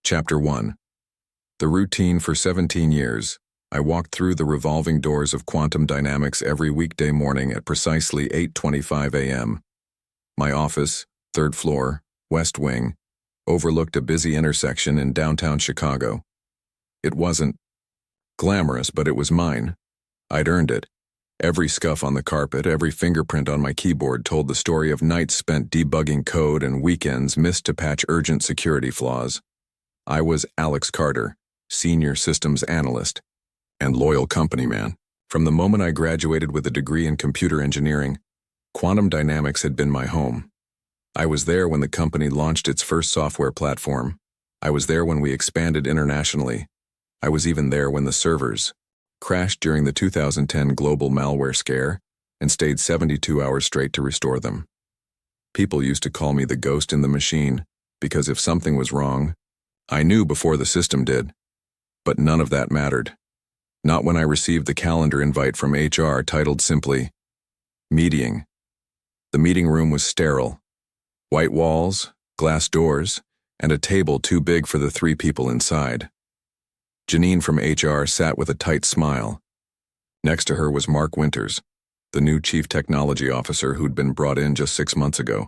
Chapter 1. The routine for 17 years. I walked through the revolving doors of quantum dynamics every weekday morning at precisely 8:25 a.m. My office, third floor, west wing, overlooked a busy intersection in downtown Chicago. It wasn't glamorous, but it was mine. I'd earned it. Every scuff on the carpet, every fingerprint on my keyboard told the story of nights spent debugging code and weekends missed to patch urgent security flaws. I was Alex Carter, Senior Systems Analyst and loyal company man. From the moment I graduated with a degree in computer engineering, quantum dynamics had been my home. I was there when the company launched its first software platform. I was there when we expanded internationally. I was even there when the servers crashed during the 2010 global malware scare and stayed 72 hours straight to restore them. People used to call me the ghost in the machine because if something was wrong, I knew before the system did. But none of that mattered. Not when I received the calendar invite from HR titled simply, Meeting. The meeting room was sterile. White walls, glass doors, and a table too big for the 3 people inside. Janine from HR sat with a tight smile. Next to her was Mark Winters, the new Chief Technology Officer who'd been brought in just 6 months ago.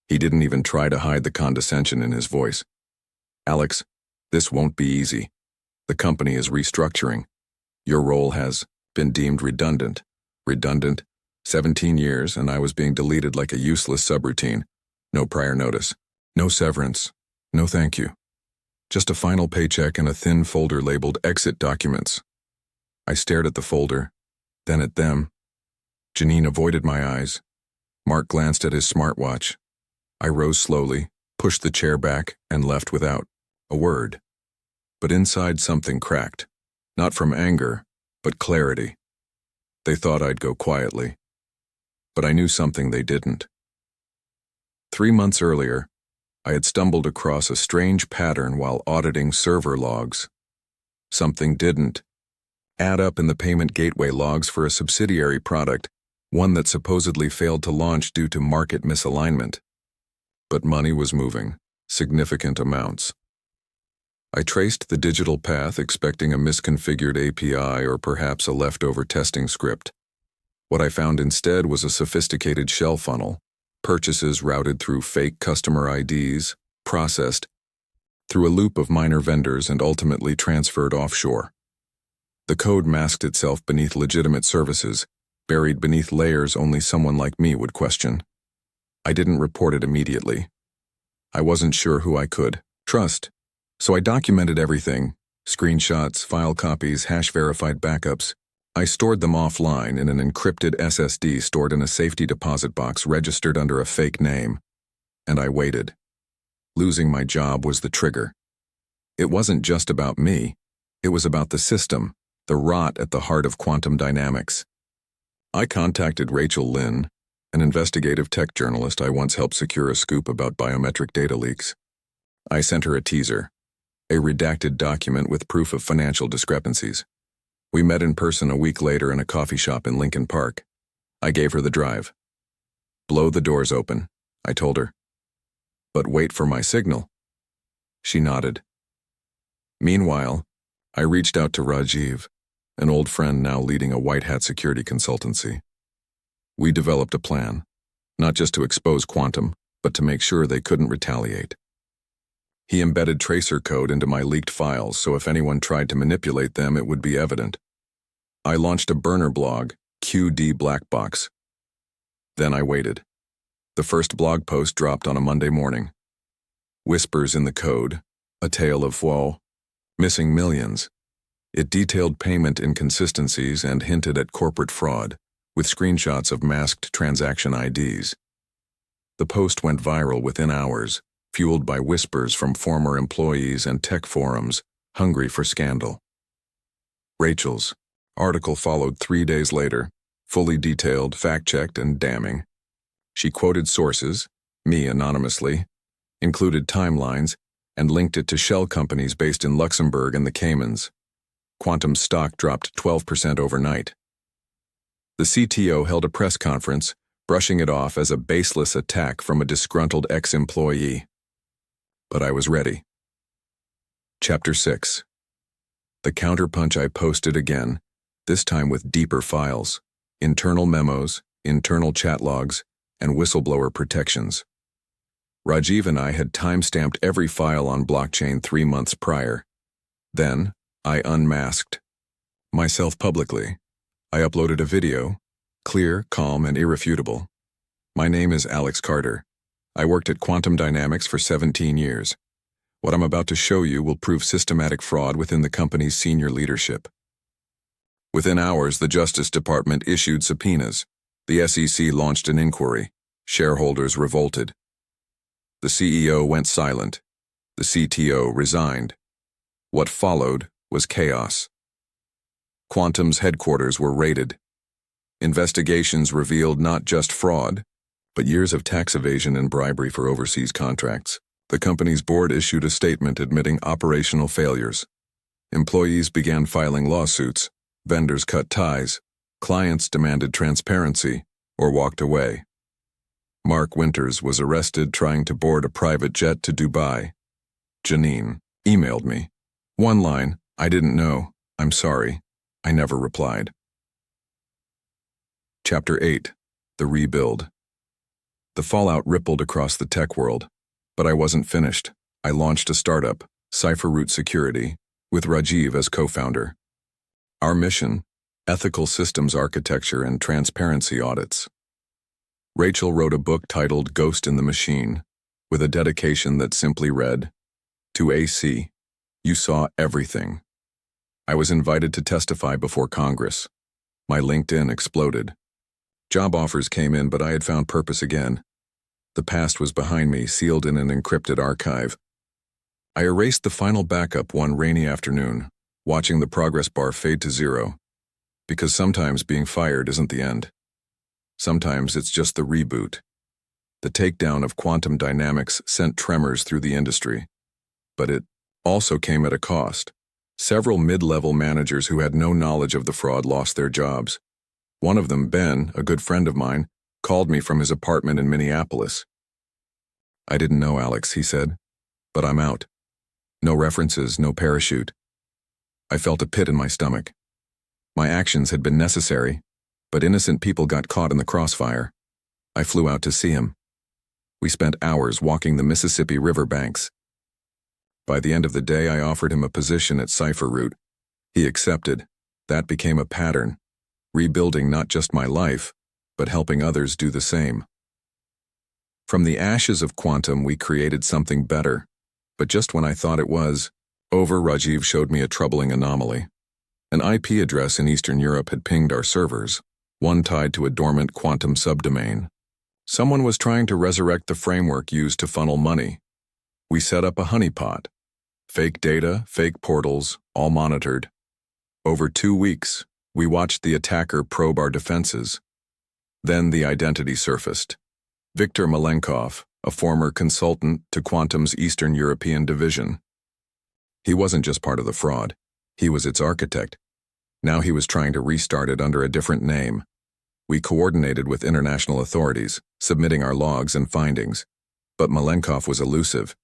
He didn't even try to hide the condescension in his voice. Alex, this won't be easy. The company is restructuring. Your role has been deemed redundant. Redundant? 17 years, and I was being deleted like a useless subroutine. No prior notice. No severance. No thank you. Just a final paycheck and a thin folder labeled Exit Documents. I stared at the folder, then at them. Janine avoided my eyes. Mark glanced at his smartwatch. I rose slowly, pushed the chair back, and left without a word. But inside something cracked. Not from anger, but clarity. They thought I'd go quietly. But I knew something they didn't. 3 months earlier, I had stumbled across a strange pattern while auditing server logs. Something didn't add up in the payment gateway logs for a subsidiary product, one that supposedly failed to launch due to market misalignment. But money was moving, significant amounts. I traced the digital path expecting a misconfigured API or perhaps a leftover testing script. What I found instead was a sophisticated shell funnel, purchases routed through fake customer IDs, processed through a loop of minor vendors and ultimately transferred offshore. The code masked itself beneath legitimate services, buried beneath layers only someone like me would question. I didn't report it immediately. I wasn't sure who I could trust. So I documented everything, screenshots, file copies, hash-verified backups. I stored them offline in an encrypted SSD stored in a safety deposit box registered under a fake name. And I waited. Losing my job was the trigger. It wasn't just about me. It was about the system, the rot at the heart of quantum dynamics. I contacted Rachel Lynn, an investigative tech journalist I once helped secure a scoop about biometric data leaks. I sent her a teaser. A redacted document with proof of financial discrepancies. We met in person a week later in a coffee shop in Lincoln Park. I gave her the drive. Blow the doors open, I told her. But wait for my signal. She nodded. Meanwhile, I reached out to Rajiv, an old friend now leading a white hat security consultancy. We developed a plan, not just to expose quantum, but to make sure they couldn't retaliate. He embedded tracer code into my leaked files so if anyone tried to manipulate them, it would be evident. I launched a burner blog, QD Blackbox. Then I waited. The first blog post dropped on a Monday morning. Whispers in the code, a tale of woe, missing millions. It detailed payment inconsistencies and hinted at corporate fraud, with screenshots of masked transaction IDs. The post went viral within hours, fueled by whispers from former employees and tech forums hungry for scandal. Rachel's article followed 3 days later, fully detailed, fact-checked, and damning. She quoted sources, me anonymously, included timelines, and linked it to shell companies based in Luxembourg and the Caymans. Quantum stock dropped 12% overnight. The CTO held a press conference, brushing it off as a baseless attack from a disgruntled ex-employee. But I was ready. Chapter 6. The counterpunch I posted again, this time with deeper files, internal memos, internal chat logs, and whistleblower protections. Rajiv and I had time-stamped every file on blockchain 3 months prior. Then, I unmasked myself publicly. I uploaded a video, clear, calm, and irrefutable. My name is Alex Carter. I worked at Quantum Dynamics for 17 years. What I'm about to show you will prove systematic fraud within the company's senior leadership. Within hours, the Justice Department issued subpoenas. The SEC launched an inquiry. Shareholders revolted. The CEO went silent. The CTO resigned. What followed was chaos. Quantum's headquarters were raided. Investigations revealed not just fraud, but years of tax evasion and bribery for overseas contracts. The company's board issued a statement admitting operational failures. Employees began filing lawsuits, vendors cut ties, clients demanded transparency or walked away. Mark Winters was arrested trying to board a private jet to Dubai. Janine emailed me. One line, "I didn't know, I'm sorry." I never replied. Chapter 8. The Rebuild. The fallout rippled across the tech world, but I wasn't finished. I launched a startup, CipherRoot Security, with Rajiv as co-founder. Our mission: ethical systems architecture and transparency audits. Rachel wrote a book titled Ghost in the Machine, with a dedication that simply read, "To AC, you saw everything." I was invited to testify before Congress. My LinkedIn exploded. Job offers came in, but I had found purpose again. The past was behind me, sealed in an encrypted archive. I erased the final backup one rainy afternoon, watching the progress bar fade to zero. Because sometimes being fired isn't the end. Sometimes it's just the reboot. The takedown of Quantum Dynamics sent tremors through the industry. But it also came at a cost. Several mid-level managers who had no knowledge of the fraud lost their jobs. One of them, Ben, a good friend of mine, called me from his apartment in Minneapolis. "I didn't know, Alex," he said, "but I'm out. No references, no parachute." I felt a pit in my stomach. My actions had been necessary, but innocent people got caught in the crossfire. I flew out to see him. We spent hours walking the Mississippi River banks. By the end of the day, I offered him a position at CipherRoot. He accepted. That became a pattern, rebuilding not just my life, but helping others do the same. From the ashes of Quantum, we created something better. But just when I thought it was over, Rajiv showed me a troubling anomaly. An IP address in Eastern Europe had pinged our servers, one tied to a dormant Quantum subdomain. Someone was trying to resurrect the framework used to funnel money. We set up a honeypot. Fake data, fake portals, all monitored. Over 2 weeks, we watched the attacker probe our defenses. Then the identity surfaced. Viktor Malenkov, a former consultant to Quantum's Eastern European division. He wasn't just part of the fraud. He was its architect. Now he was trying to restart it under a different name. We coordinated with international authorities, submitting our logs and findings. But Malenkov was elusive.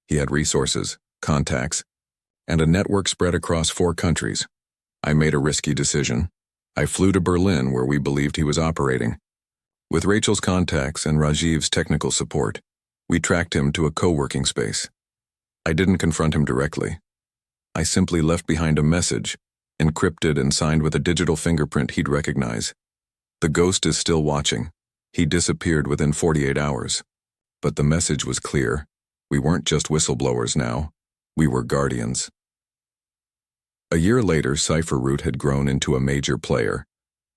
He had resources, contacts, and a network spread across 4 countries. I made a risky decision. I flew to Berlin, where we believed he was operating. With Rachel's contacts and Rajiv's technical support, we tracked him to a co-working space. I didn't confront him directly. I simply left behind a message, encrypted and signed with a digital fingerprint he'd recognize. "The ghost is still watching." He disappeared within 48 hours. But the message was clear. We weren't just whistleblowers now. We were guardians. A year later, CipherRoot had grown into a major player.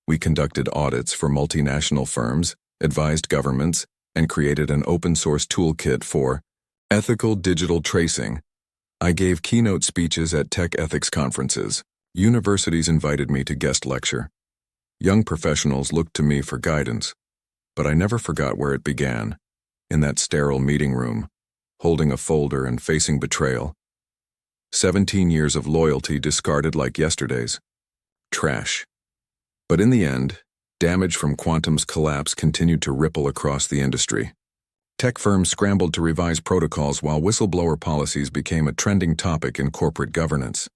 We conducted audits for multinational firms, advised governments, and created an open-source toolkit for ethical digital tracing. I gave keynote speeches at tech ethics conferences. Universities invited me to guest lecture. Young professionals looked to me for guidance. But I never forgot where it began, in that sterile meeting room, holding a folder and facing betrayal. 17 years of loyalty discarded like yesterday's. Trash. But in the end, damage from Quantum's collapse continued to ripple across the industry. Tech firms scrambled to revise protocols while whistleblower policies became a trending topic in corporate governance.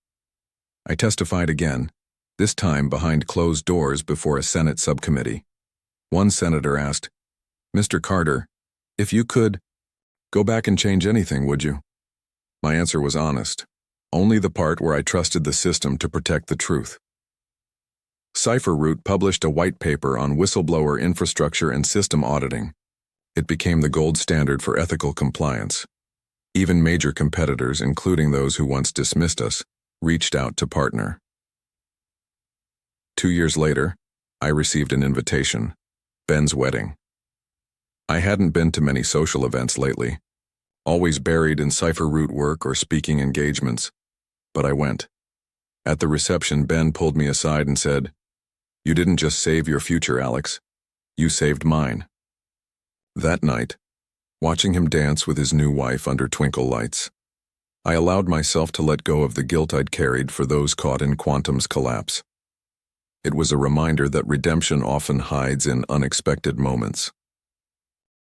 I testified again, this time behind closed doors before a Senate subcommittee. One senator asked, "Mr. Carter, if you could go back and change anything, would you?" My answer was honest, only the part where I trusted the system to protect the truth. CipherRoot published a white paper on whistleblower infrastructure and system auditing. It became the gold standard for ethical compliance. Even major competitors, including those who once dismissed us, reached out to partner. 2 years later, I received an invitation, Ben's wedding. I hadn't been to many social events lately, always buried in CipherRoot work or speaking engagements, but I went. At the reception, Ben pulled me aside and said, "You didn't just save your future, Alex. You saved mine." That night, watching him dance with his new wife under twinkle lights, I allowed myself to let go of the guilt I'd carried for those caught in Quantum's collapse. It was a reminder that redemption often hides in unexpected moments.